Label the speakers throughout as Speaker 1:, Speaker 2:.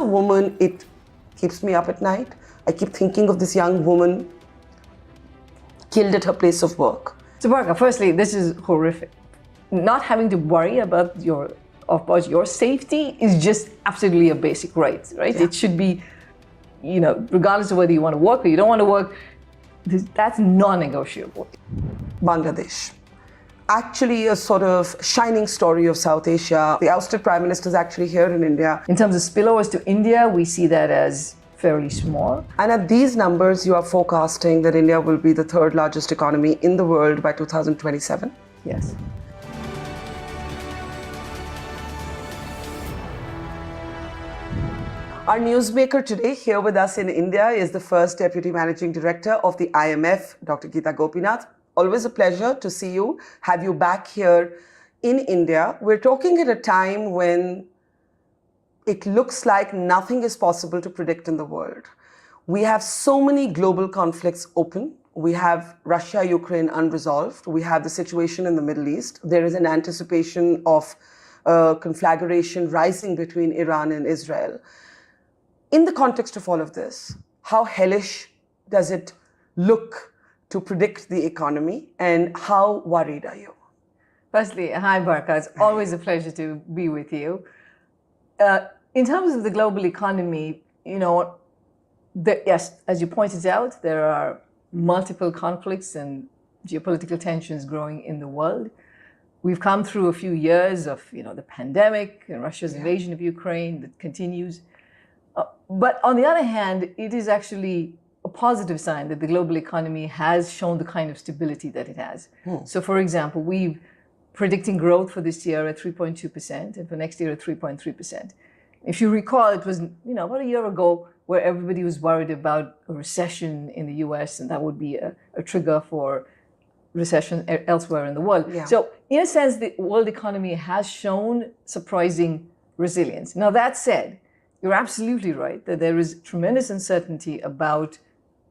Speaker 1: woman, it keeps me up at night. I keep thinking of this young woman killed at her place of work.
Speaker 2: So Barkha, firstly, this is horrific. Not having to worry about your safety is just absolutely a basic right?
Speaker 1: Yeah.
Speaker 2: It should be, regardless of whether you want to work or you don't want to work, that's non-negotiable.
Speaker 1: Bangladesh. Actually a sort of shining story of South Asia. The ousted Prime Minister is actually here in India.
Speaker 2: In terms of spillovers to India, we see that as fairly small.
Speaker 1: And at these numbers, you are forecasting that India will be the third largest economy in the world by 2027?
Speaker 2: Yes.
Speaker 1: Our newsmaker today here with us in India is the first Deputy Managing Director of the IMF, Dr. Gita Gopinath. Always a pleasure to see you, have you back here in India. We're talking at a time when it looks like nothing is possible to predict in the world. We have so many global conflicts open. We have Russia, Ukraine unresolved. We have the situation in the Middle East. There is an anticipation of conflagration rising between Iran and Israel. In the context of all of this, how hellish does it look to predict the economy, and how worried are you?
Speaker 2: Firstly, hi Barkha, it's always a pleasure to be with you. In terms of the global economy, yes, as you pointed out, there are multiple conflicts and geopolitical tensions growing in the world. We've come through a few years of, the pandemic and Russia's invasion of Ukraine that continues. But on the other hand, it is actually a positive sign that the global economy has shown the kind of stability that it has. So for example, we're predicting growth for this year at 3.2% and for next year at 3.3%. If you recall, it was about a year ago where everybody was worried about a recession in the US, and that would be a trigger for recession elsewhere in the world.
Speaker 1: Yeah.
Speaker 2: So in a sense, the world economy has shown surprising resilience. Now that said, you're absolutely right that there is tremendous uncertainty about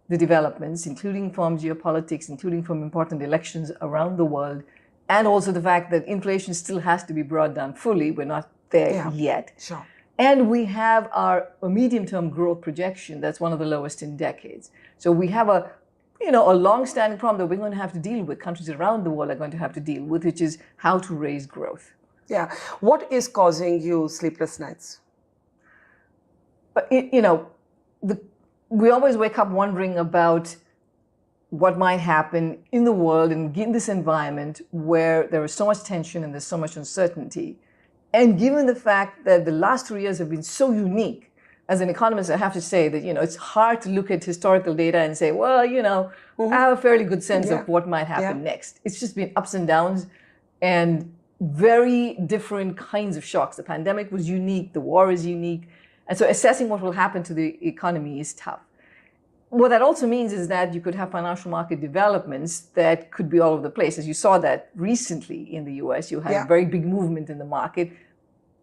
Speaker 2: the developments, including from geopolitics, including from important elections around the world, and also the fact that inflation still has to be brought down fully. We're not there yet.
Speaker 1: Sure.
Speaker 2: And we have a medium-term growth projection that's one of the lowest in decades. So we have a long-standing problem that we're going to have to deal with, countries around the world are going to have to deal with, which is how to raise growth.
Speaker 1: Yeah. What is causing you sleepless nights?
Speaker 2: But, we always wake up wondering about what might happen in the world and in this environment where there is so much tension and there's so much uncertainty. And given the fact that the last 3 years have been so unique, as an economist, I have to say that, it's hard to look at historical data and say, well, I have a fairly good sense of what might happen next. It's just been ups and downs and very different kinds of shocks. The pandemic was unique, the war is unique. And so assessing what will happen to the economy is tough. What that also means is that you could have financial market developments that could be all over the place. As you saw that recently in the US, you had a very big movement in the market.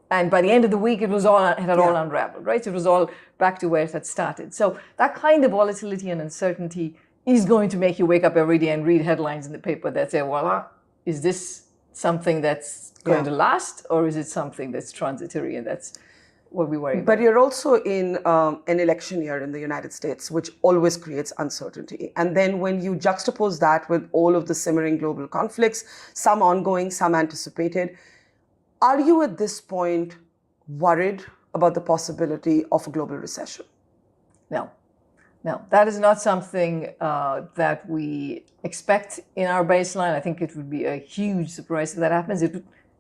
Speaker 2: And by the end of the week, it had all unraveled, right? So it was all back to where it had started. So that kind of volatility and uncertainty is going to make you wake up every day and read headlines in the paper that say, well, is this something that's going to last, or is it something that's transitory? And that's what we worry about.
Speaker 1: But you're also in an election year in the United States, which always creates uncertainty. And then when you juxtapose that with all of the simmering global conflicts, some ongoing, some anticipated, are you at this point worried about the possibility of a global recession?
Speaker 2: No, that is not something that we expect in our baseline. I think it would be a huge surprise if that happens.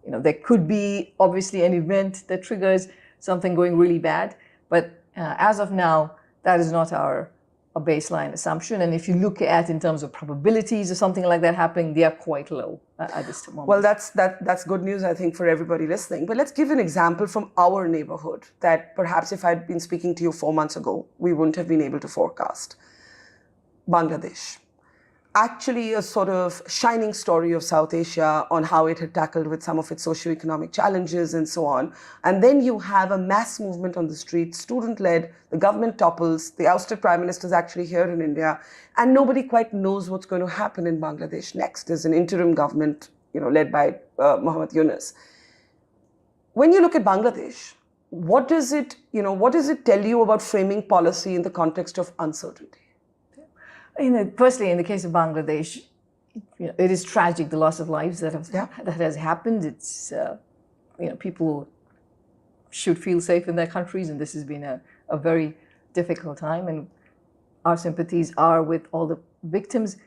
Speaker 2: There could be obviously an event that triggers something going really bad, but as of now, that is not our baseline assumption. And if you look at in terms of probabilities or something like that happening, they are quite low at this moment.
Speaker 1: Well, that's good news, I think, for everybody listening. But let's give an example from our neighborhood that perhaps if I'd been speaking to you 4 months ago, we wouldn't have been able to forecast. Bangladesh. Actually a sort of shining story of South Asia on how it had tackled with some of its socioeconomic challenges and so on. And then you have a mass movement on the street, student-led, the government topples, the ousted Prime Minister is actually here in India, and nobody quite knows what's going to happen in Bangladesh next. There's an interim government, led by Muhammad Yunus. When you look at Bangladesh, what does it tell you about framing policy in the context of uncertainty?
Speaker 2: Firstly, in the case of Bangladesh, it is tragic, the loss of lives that has happened. It's people should feel safe in their countries, and this has been a very difficult time, and our sympathies are with all the victims.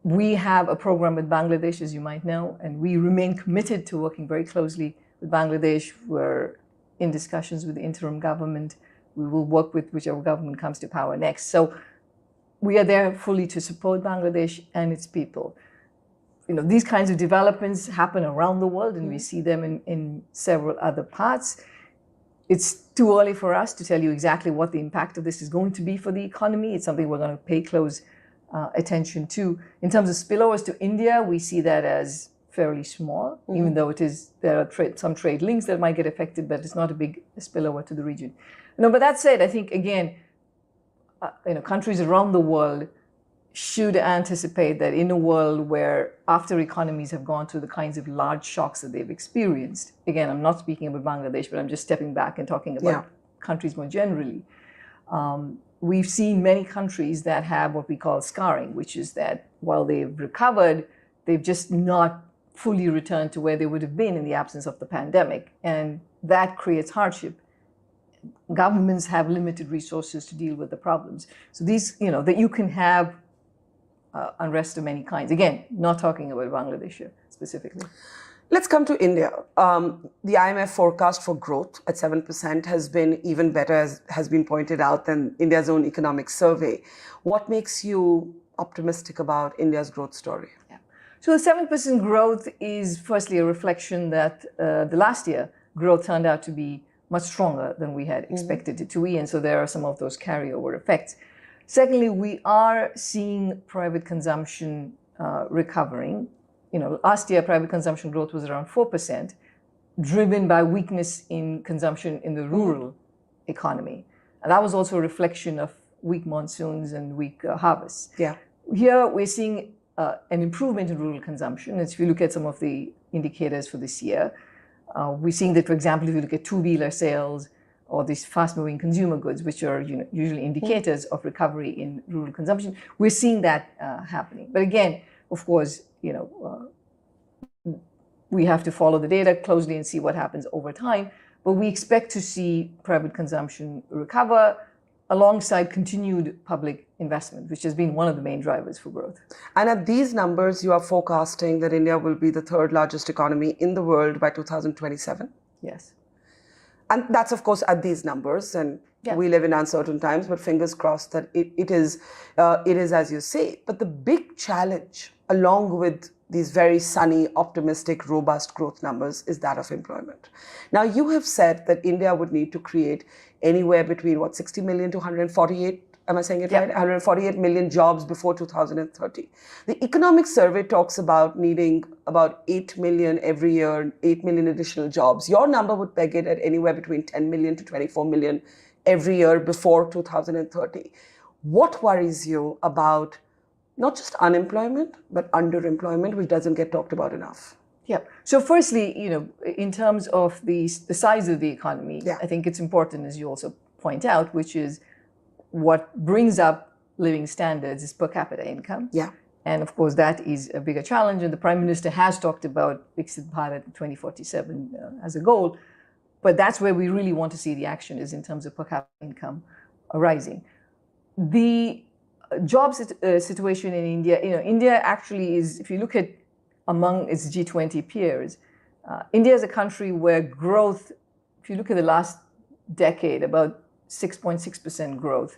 Speaker 2: We have a program with Bangladesh, as you might know, and we remain committed to working very closely with Bangladesh. We're in discussions with the interim government. We will work with whichever government comes to power next. So we are there fully to support Bangladesh and its people. These kinds of developments happen around the world, and we see them in several other parts. It's too early for us to tell you exactly what the impact of this is going to be for the economy. It's something we're going to pay close attention to. In terms of spillovers to India, we see that as fairly small, even though there are some trade links that might get affected, but it's not a big spillover to the region. But that said, I think, again, countries around the world should anticipate that in a world where after economies have gone through the kinds of large shocks that they've experienced, again, I'm not speaking about Bangladesh, but I'm just stepping back and talking about countries more generally. We've seen many countries that have what we call scarring, which is that while they've recovered, they've just not fully returned to where they would have been in the absence of the pandemic. And that creates hardship. Governments have limited resources to deal with the problems. So these, that you can have unrest of many kinds. Again, not talking about Bangladesh here specifically.
Speaker 1: Let's come to India. The IMF forecast for growth at 7% has been even better, as has been pointed out, than India's own economic survey. What makes you optimistic about India's growth story?
Speaker 2: Yeah. So the 7% growth is firstly a reflection that the last year growth turned out to be much stronger than we had expected it to be, and so there are some of those carryover effects. Secondly, we are seeing private consumption recovering. Last year, private consumption growth was around 4%, driven by weakness in consumption in the rural economy. And that was also a reflection of weak monsoons and weak harvests.
Speaker 1: Yeah.
Speaker 2: Here, we're seeing an improvement in rural consumption. If you look at some of the indicators for this year, we're seeing that, for example, if you look at two-wheeler sales or these fast-moving consumer goods, which are usually indicators of recovery in rural consumption, we're seeing that happening. But again, of course, we have to follow the data closely and see what happens over time. But we expect to see private consumption recover alongside continued public investment, which has been one of the main drivers for growth.
Speaker 1: And at these numbers, you are forecasting that India will be the third largest economy in the world by 2027?
Speaker 2: Yes.
Speaker 1: And that's, of course, at these numbers. And we live in uncertain times, but fingers crossed that it is as you say. But the big challenge, along with these very sunny, optimistic, robust growth numbers, is that of employment. Now, you have said that India would need to create anywhere between, 60 million to 148, am I saying it right? 148 million jobs before 2030. The economic survey talks about needing about 8 million every year, 8 million additional jobs. Your number would peg it at anywhere between 10 million to 24 million every year before 2030. What worries you about not just unemployment, but underemployment, which doesn't get talked about enough?
Speaker 2: Yeah. So firstly, in terms of the size of the economy, I think it's important, as you also point out, which is what brings up living standards is per capita income.
Speaker 1: Yeah.
Speaker 2: And of course, that is a bigger challenge. And the Prime Minister has talked about Viksit Bharat 2047 as a goal. But that's where we really want to see the action, is in terms of per capita income rising. The job situation in India, India actually is, if you look at among its G20 peers, India is a country where growth, if you look at the last decade, about 6.6% growth.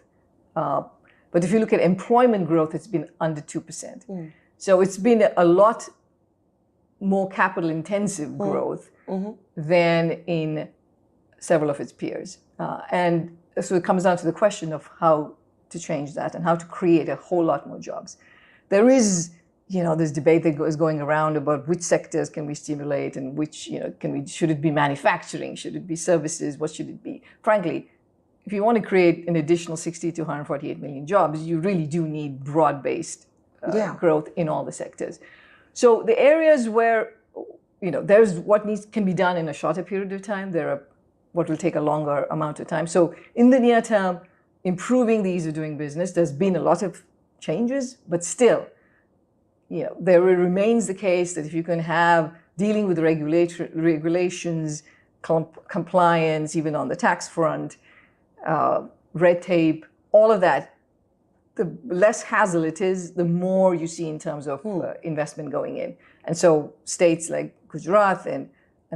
Speaker 2: But if you look at employment growth, it's been under 2%. So it's been a lot more capital intensive growth than in several of its peers. And so it comes down to the question of how to change that and how to create a whole lot more jobs. There is, this debate that is going around about which sectors can we stimulate and which, should it be manufacturing? Should it be services? What should it be? Frankly, if you want to create an additional 60 to 148 million jobs, you really do need broad-based growth in all the sectors. So the areas where, there's what can be done in a shorter period of time. There are what will take a longer amount of time. So in the near term, improving the ease of doing business, there's been a lot of changes, but still, there remains the case that if you can have dealing with regulations, compliance, even on the tax front, red tape, all of that, the less hassle it is, the more you see in terms of investment going in. And so states like Gujarat and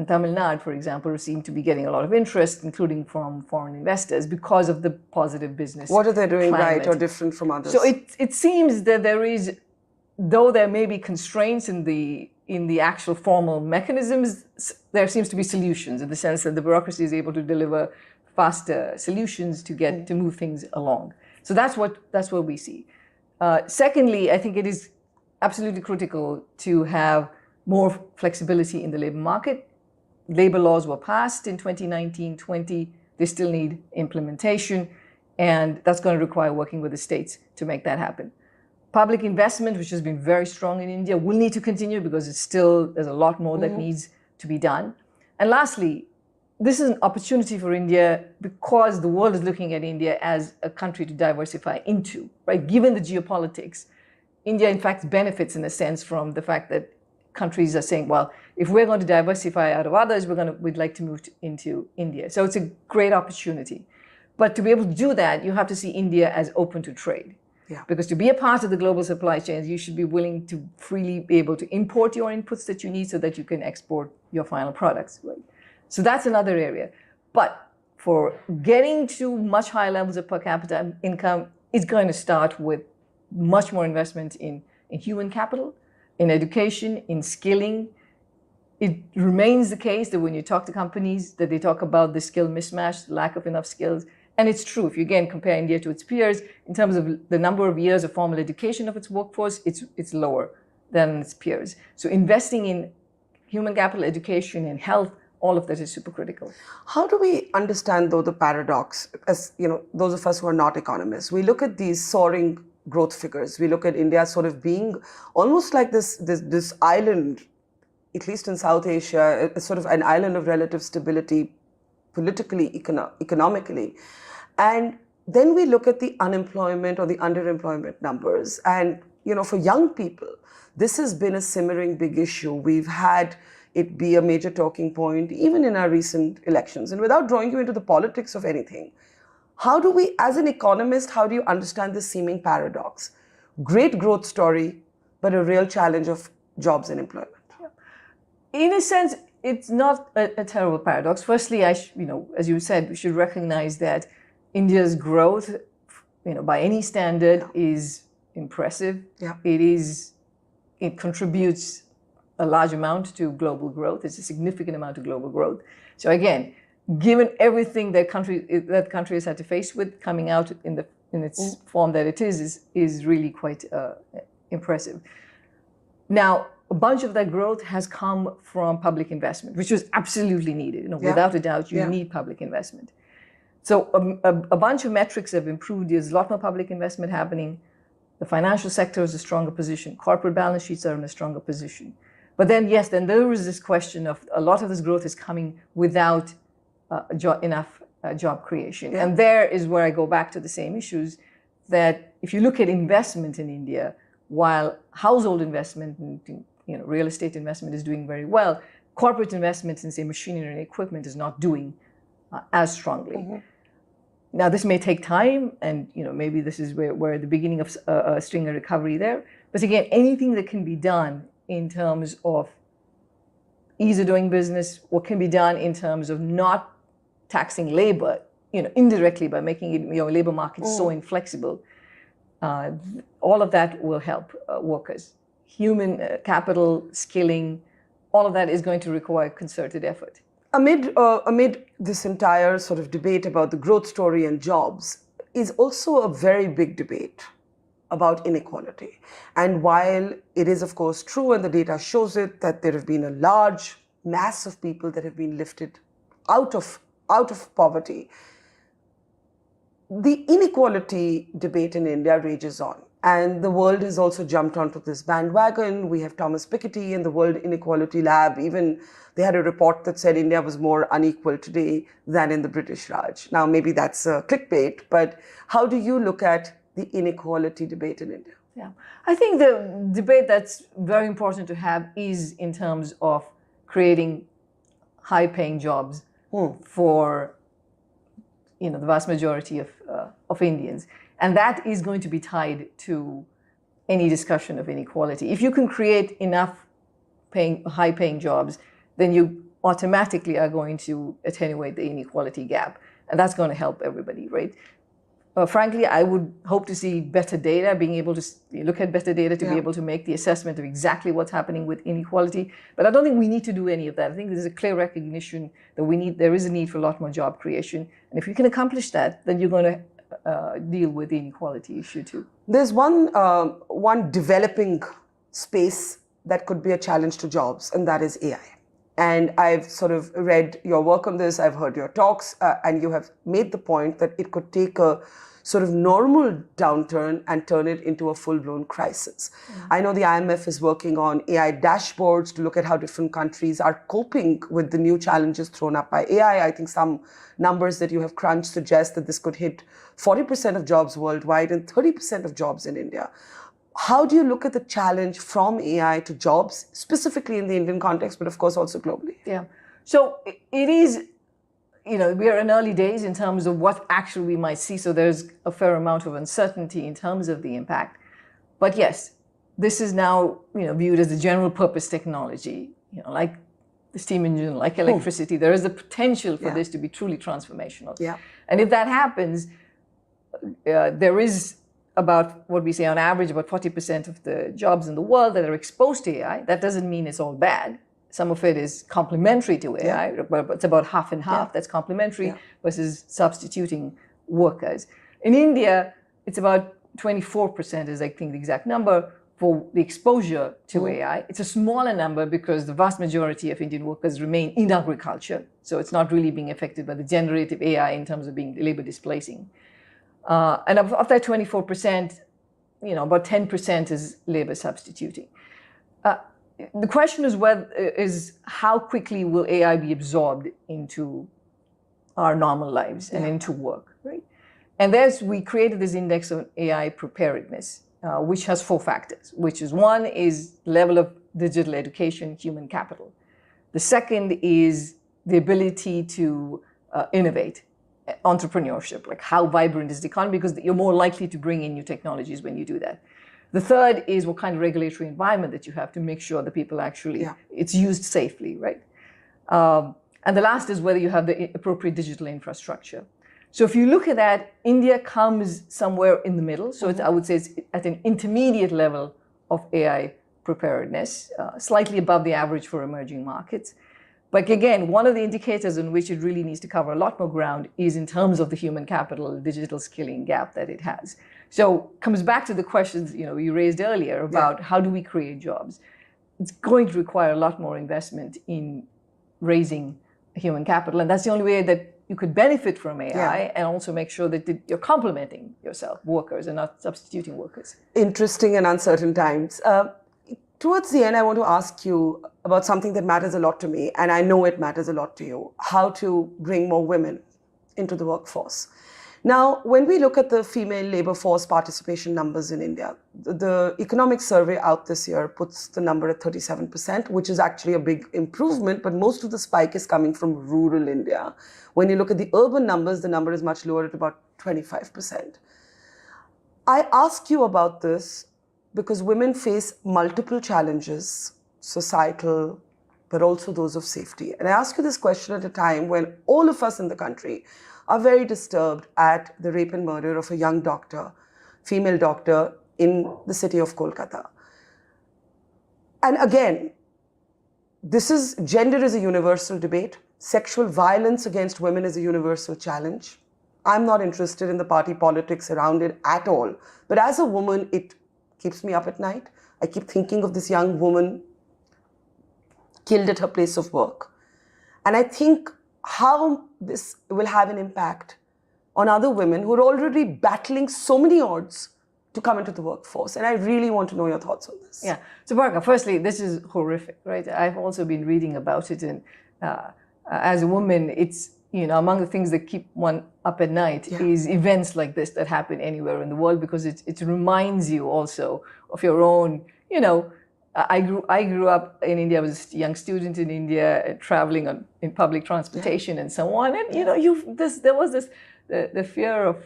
Speaker 2: Tamil Nadu, for example, seem to be getting a lot of interest, including from foreign investors, because of the positive business
Speaker 1: What are they doing
Speaker 2: climate.
Speaker 1: right or different from others?
Speaker 2: So it seems that there is, though there may be constraints in the actual formal mechanisms, there seems to be solutions in the sense that the bureaucracy is able to deliver faster solutions to move things along. So that's what we see. Secondly, I think it is absolutely critical to have more flexibility in the labor market. Labor laws were passed in 2019-20. They still need implementation, and that's going to require working with the states to make that happen. Public investment, which has been very strong in India, will need to continue because there's a lot more that needs to be done. And lastly, this is an opportunity for India because the world is looking at India as a country to diversify into, right? Given the geopolitics, India, in fact, benefits in a sense from the fact that countries are saying, well, if we're going to diversify out of others, we'd like to move into India. So it's a great opportunity. But to be able to do that, you have to see India as open to trade.
Speaker 1: Yeah.
Speaker 2: Because to be a part of the global supply chains, you should be willing to freely be able to import your inputs that you need so that you can export your final products. Right? So that's another area. But for getting to much higher levels of per capita income, it's going to start with much more investment in human capital, in education, in skilling. It remains the case that when you talk to companies, that they talk about the skill mismatch, lack of enough skills. And it's true. If you again compare India to its peers, in terms of the number of years of formal education of its workforce, it's lower than its peers. So investing in human capital, education, and health, all of that is super critical.
Speaker 1: How do we understand, though, the paradox? As those of us who are not economists, we look at these soaring growth figures. We look at India sort of being almost like this island, at least in South Asia, sort of an island of relative stability, politically, economically. And then we look at the unemployment or the underemployment numbers. And, for young people, this has been a simmering big issue. We've had it be a major talking point, even in our recent elections. And without drawing you into the politics of anything, how do we, as an economist, how do you understand this seeming paradox? Great growth story, but a real challenge of jobs and employment.
Speaker 2: In a sense, it's not a terrible paradox. Firstly, as you said, we should recognize that India's growth, by any standard, is impressive.
Speaker 1: Yeah.
Speaker 2: It contributes a large amount to global growth. It's a significant amount of global growth. So again, given everything that country has had to face with, coming out in its form that it is really quite impressive. Now, a bunch of that growth has come from public investment, which was absolutely needed. Without a doubt, you need public investment. So a bunch of metrics have improved. There's a lot more public investment happening. The financial sector is a stronger position. Corporate balance sheets are in a stronger position. But then, yes, then there is this question of a lot of this growth is coming without enough job creation.
Speaker 1: Yeah.
Speaker 2: And there is where I go back to the same issues, that if you look at investment in India, while household investment and real estate investment is doing very well, corporate investments in, say, machinery and equipment is not doing as strongly. Mm-hmm. Now, this may take time, and maybe this is where the beginning of a string of recovery there. But again, anything that can be done in terms of ease of doing business, what can be done in terms of not taxing labor, indirectly by making it, labor market so inflexible, all of that will help workers. Human capital, skilling, all of that is going to require concerted effort.
Speaker 1: Amid this entire sort of debate about the growth story and jobs is also a very big debate about inequality. And while it is, of course, true, and the data shows it, that there have been a large mass of people that have been lifted out of poverty, the inequality debate in India rages on. And the world has also jumped onto this bandwagon. We have Thomas Piketty and the World Inequality Lab. Even they had a report that said India was more unequal today than in the British Raj. Now, maybe that's clickbait, but how do you look at the inequality debate in India?
Speaker 2: Yeah, I think the debate that's very important to have is in terms of creating high-paying jobs for the vast majority of Indians, and that is going to be tied to any discussion of inequality. If you can create enough high-paying jobs, then you automatically are going to attenuate the inequality gap, and that's going to help everybody, right? Frankly, I would hope to see better data, being able to look at better data to be able to make the assessment of exactly what's happening with inequality. But I don't think we need to do any of that. I think there's a clear recognition that there is a need for a lot more job creation. And if you can accomplish that, then you're going to deal with the inequality issue too.
Speaker 1: There's one developing space that could be a challenge to jobs, and that is AI. And I've sort of read your work on this, I've heard your talks, and you have made the point that it could take a sort of normal downturn and turn it into a full-blown crisis. I know the IMF is working on AI dashboards to look at how different countries are coping with the new challenges thrown up by AI. I think some numbers that you have crunched suggest that this could hit 40% of jobs worldwide and 30% of jobs in India. How do you look at the challenge from AI to jobs, specifically in the Indian context, but of course also globally?
Speaker 2: Yeah. So it is, we are in early days in terms of what actually we might see. So there's a fair amount of uncertainty in terms of the impact. But yes, this is now, viewed as a general purpose technology, like the steam engine, like electricity. There is the potential for this to be truly transformational.
Speaker 1: Yeah.
Speaker 2: And if that happens, there is about what we say on average, about 40% of the jobs in the world that are exposed to AI. That doesn't mean it's all bad. Some of it is complementary to AI, but it's about half and half. That's complementary versus substituting workers. In India, it's about 24% is, I think, the exact number for the exposure to AI. It's a smaller number because the vast majority of Indian workers remain in agriculture. So it's not really being affected by the generative AI in terms of being labor displacing. And of that 24%, about 10% is labor substituting. The question is how quickly will AI be absorbed into our normal lives and into work, right? And we created this index of AI preparedness, which has 4 factors, which is one is level of digital education, human capital. The second is the ability to innovate. Entrepreneurship, like how vibrant is the economy, because you're more likely to bring in new technologies when you do that. The third is what kind of regulatory environment that you have to make sure that people actually, it's used safely, right? And the last is whether you have the appropriate digital infrastructure. So if you look at that, India comes somewhere in the middle. So I would say it's at an intermediate level of AI preparedness, slightly above the average for emerging markets. But again, one of the indicators in which it really needs to cover a lot more ground is in terms of the human capital, digital skilling gap that it has. So it comes back to the questions you raised earlier about how do we create jobs. It's going to require a lot more investment in raising human capital. And that's the only way that you could benefit from AI and also make sure that you're complementing yourself, workers, and not substituting workers.
Speaker 1: Interesting and uncertain times. Towards the end, I want to ask you about something that matters a lot to me, and I know it matters a lot to you, how to bring more women into the workforce. Now, when we look at the female labor force participation numbers in India, the economic survey out this year puts the number at 37%, which is actually a big improvement, but most of the spike is coming from rural India. When you look at the urban numbers, the number is much lower at about 25%. I ask you about this because women face multiple challenges, societal, but also those of safety. And I ask you this question at a time when all of us in the country are very disturbed at the rape and murder of a young doctor, female doctor, in the city of Kolkata. And again, gender is a universal debate. Sexual violence against women is a universal challenge. I'm not interested in the party politics around it at all. But as a woman, it keeps me up at night. I keep thinking of this young woman killed at her place of work. And I think how this will have an impact on other women who are already battling so many odds to come into the workforce. And I really want to know your thoughts on this.
Speaker 2: Yeah. So Barkha, firstly, this is horrific, right? I've also been reading about it, and as a woman, it's, among the things that keep one up at night is events like this that happen anywhere in the world, because it reminds you also of your own, I grew up in India. I was a young student in India, traveling in public transportation and so on. And there was the fear of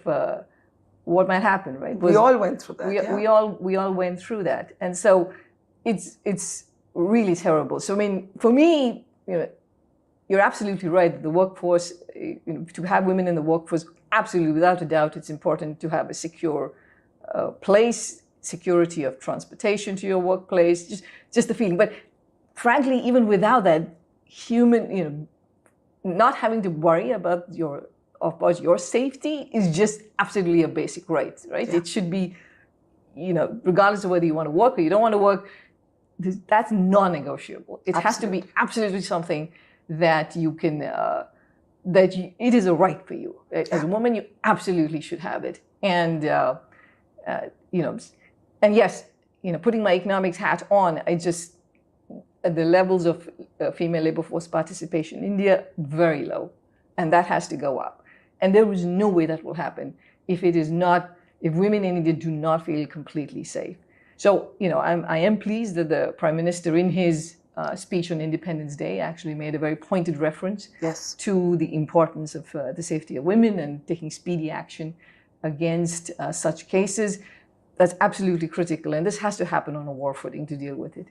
Speaker 2: what might happen, right?
Speaker 1: We all went through that.
Speaker 2: We all went through that, and so it's really terrible. So I mean, for me, you're absolutely right. The workforce, to have women in the workforce, absolutely, without a doubt, it's important to have a secure place, security of transportation to your workplace, just the feeling. But frankly, even without that, not having to worry about your safety is just absolutely a basic right? Yeah. It should be, regardless of whether you want to work or you don't want to work, that's non-negotiable. It has to be absolutely something that you can, it is a right for you. As a woman, you absolutely should have it. And, and yes, putting my economics hat on, the levels of female labor force participation in India, very low. And that has to go up. And there is no way that will happen if women in India do not feel completely safe. So, I am pleased that the Prime Minister, in his speech on Independence Day, actually made a very pointed reference to the importance of the safety of women and taking speedy action against such cases. That's absolutely critical. And this has to happen on a war footing to deal with it.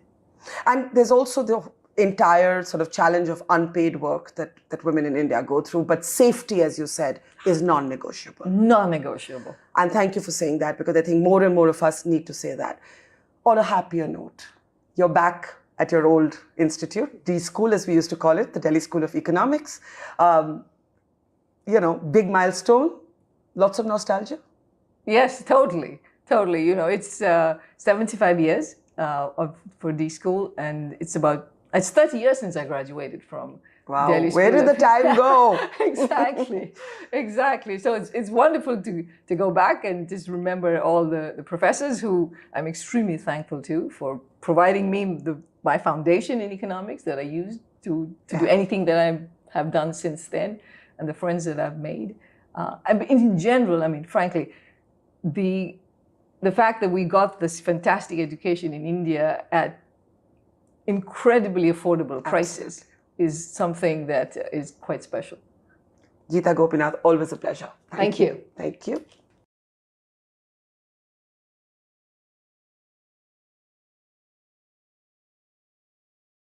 Speaker 1: And there's also the entire sort of challenge of unpaid work that women in India go through. But safety, as you said, is non-negotiable.
Speaker 2: Non-negotiable.
Speaker 1: And thank you for saying that, because I think more and more of us need to say that. On a happier note, you're back at your old institute, D School, as we used to call it, the Delhi School of Economics. Big milestone, lots of nostalgia.
Speaker 2: Yes, totally. It's 75 years for D School, and it's 30 years since I graduated from Delhi School.
Speaker 1: Where did the time go?
Speaker 2: Exactly. So it's wonderful to go back and just remember all the professors who I'm extremely thankful to for providing me my foundation in economics that I used to do anything that I have done since then, and the friends that I've made. In general, frankly, the fact that we got this fantastic education in India at incredibly affordable prices is something that is quite special.
Speaker 1: Gita Gopinath, always a pleasure.
Speaker 2: Thank you.
Speaker 1: Thank you.